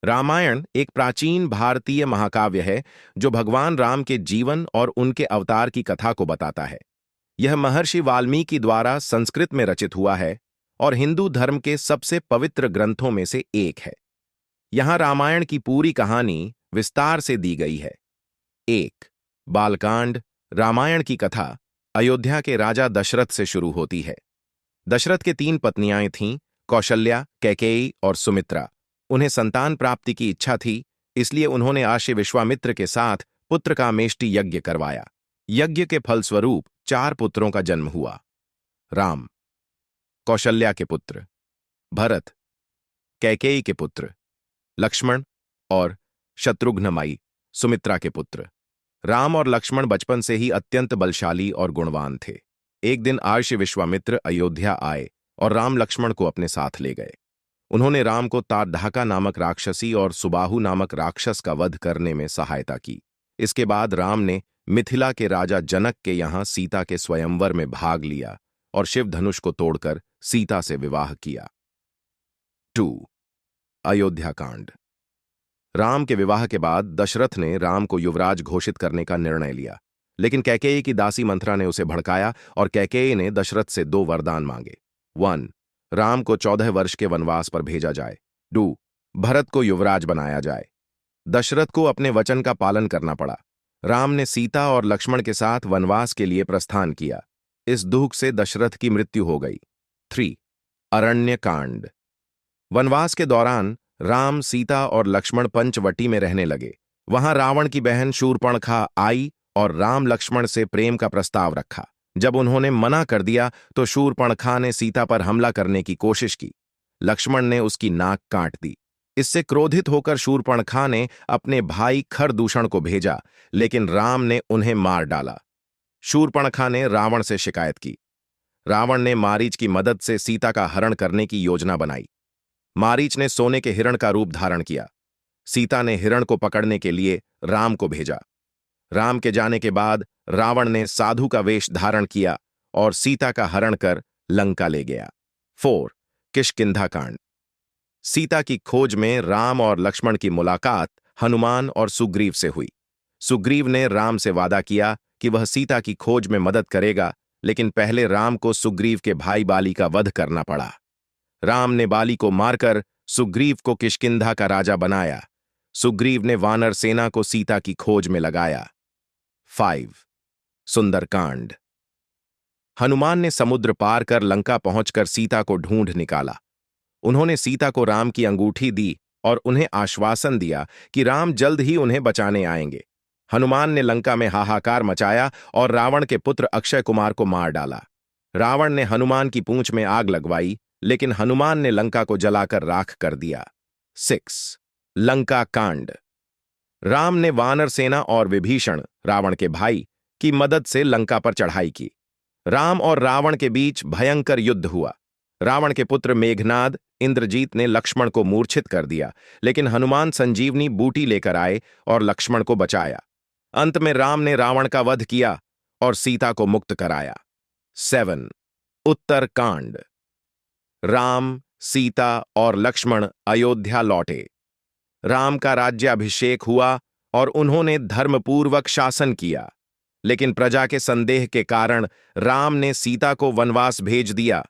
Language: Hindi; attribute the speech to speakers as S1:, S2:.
S1: रामायण एक प्राचीन भारतीय महाकाव्य है जो भगवान राम के जीवन और उनके अवतार की कथा को बताता है। यह महर्षि वाल्मीकि द्वारा संस्कृत में रचित हुआ है और हिंदू धर्म के सबसे पवित्र ग्रंथों में से एक है। यहाँ रामायण की पूरी कहानी विस्तार से दी गई है। एक बालकांड। रामायण की कथा अयोध्या के राजा दशरथ से शुरू होती है। दशरथ के तीन पत्नियां थीं, कौशल्या, कैकेयी और सुमित्रा। उन्हें संतान प्राप्ति की इच्छा थी, इसलिए उन्होंने आर्षि विश्वामित्र के साथ पुत्र का मेष्टि यज्ञ करवाया। यज्ञ के फलस्वरूप 4 पुत्रों का जन्म हुआ। राम, कौशल्या के पुत्र, भरत, कैकेयी के पुत्र, लक्ष्मण और शत्रुघ्न माई सुमित्रा के पुत्र। राम और लक्ष्मण बचपन से ही अत्यंत बलशाली और गुणवान थे। एक दिन आर्षि विश्वामित्र अयोध्या आए और राम लक्ष्मण को अपने साथ ले गए। उन्होंने राम को ताड़धाका नामक राक्षसी और सुबाहु नामक राक्षस का वध करने में सहायता की। इसके बाद राम ने मिथिला के राजा जनक के यहाँ सीता के स्वयंवर में भाग लिया और शिव धनुष को तोड़कर सीता से विवाह किया। 2 अयोध्या कांड। राम के विवाह के बाद दशरथ ने राम को युवराज घोषित करने का निर्णय लिया, लेकिन कैकेयी की दासी मंथरा ने उसे भड़काया और कैकेयी ने दशरथ से 2 वरदान मांगे। 1 राम को 14 वर्ष के वनवास पर भेजा जाए। 2 भरत को युवराज बनाया जाए। दशरथ को अपने वचन का पालन करना पड़ा। राम ने सीता और लक्ष्मण के साथ वनवास के लिए प्रस्थान किया। इस दुख से दशरथ की मृत्यु हो गई। 3 अरण्य कांड। वनवास के दौरान राम, सीता और लक्ष्मण पंचवटी में रहने लगे। वहां रावण की बहन शूर्पणखा आई और राम लक्ष्मण से प्रेम का प्रस्ताव रखा। जब उन्होंने मना कर दिया तो शूर्पणखा ने सीता पर हमला करने की कोशिश की। लक्ष्मण ने उसकी नाक काट दी। इससे क्रोधित होकर शूर्पणखा ने अपने भाई खरदूषण को भेजा, लेकिन राम ने उन्हें मार डाला। शूर्पणखा ने रावण से शिकायत की। रावण ने मारीच की मदद से सीता का हरण करने की योजना बनाई। मारीच ने सोने के हिरण का रूप धारण किया। सीता ने हिरण को पकड़ने के लिए राम को भेजा। राम के जाने के बाद रावण ने साधु का वेश धारण किया और सीता का हरण कर लंका ले गया। 4 किष्किंधा कांड। सीता की खोज में राम और लक्ष्मण की मुलाकात हनुमान और सुग्रीव से हुई। सुग्रीव ने राम से वादा किया कि वह सीता की खोज में मदद करेगा, लेकिन पहले राम को सुग्रीव के भाई बाली का वध करना पड़ा। राम ने बाली को मारकर सुग्रीव को किष्किंधा का राजा बनाया। सुग्रीव ने वानर सेना को सीता की खोज में लगाया। 5 सुंदरकांड। हनुमान ने समुद्र पार कर लंका पहुंचकर सीता को ढूंढ निकाला। उन्होंने सीता को राम की अंगूठी दी और उन्हें आश्वासन दिया कि राम जल्द ही उन्हें बचाने आएंगे। हनुमान ने लंका में हाहाकार मचाया और रावण के पुत्र अक्षय कुमार को मार डाला। रावण ने हनुमान की पूंछ में आग लगवाई, लेकिन हनुमान ने लंका को जलाकर राख कर दिया। 6 लंका कांड। राम ने वानर सेना और विभीषण, रावण के भाई, की मदद से लंका पर चढ़ाई की। राम और रावण के बीच भयंकर युद्ध हुआ। रावण के पुत्र मेघनाद, इंद्रजीत ने लक्ष्मण को मूर्छित कर दिया, लेकिन हनुमान संजीवनी बूटी लेकर आए और लक्ष्मण को बचाया। अंत में राम ने रावण का वध किया और सीता को मुक्त कराया। 7 उत्तर कांड। राम, सीता और लक्ष्मण अयोध्या लौटे। राम का राज्याभिषेक हुआ और उन्होंने धर्मपूर्वक शासन किया, लेकिन प्रजा के संदेह के कारण राम ने सीता को वनवास भेज दिया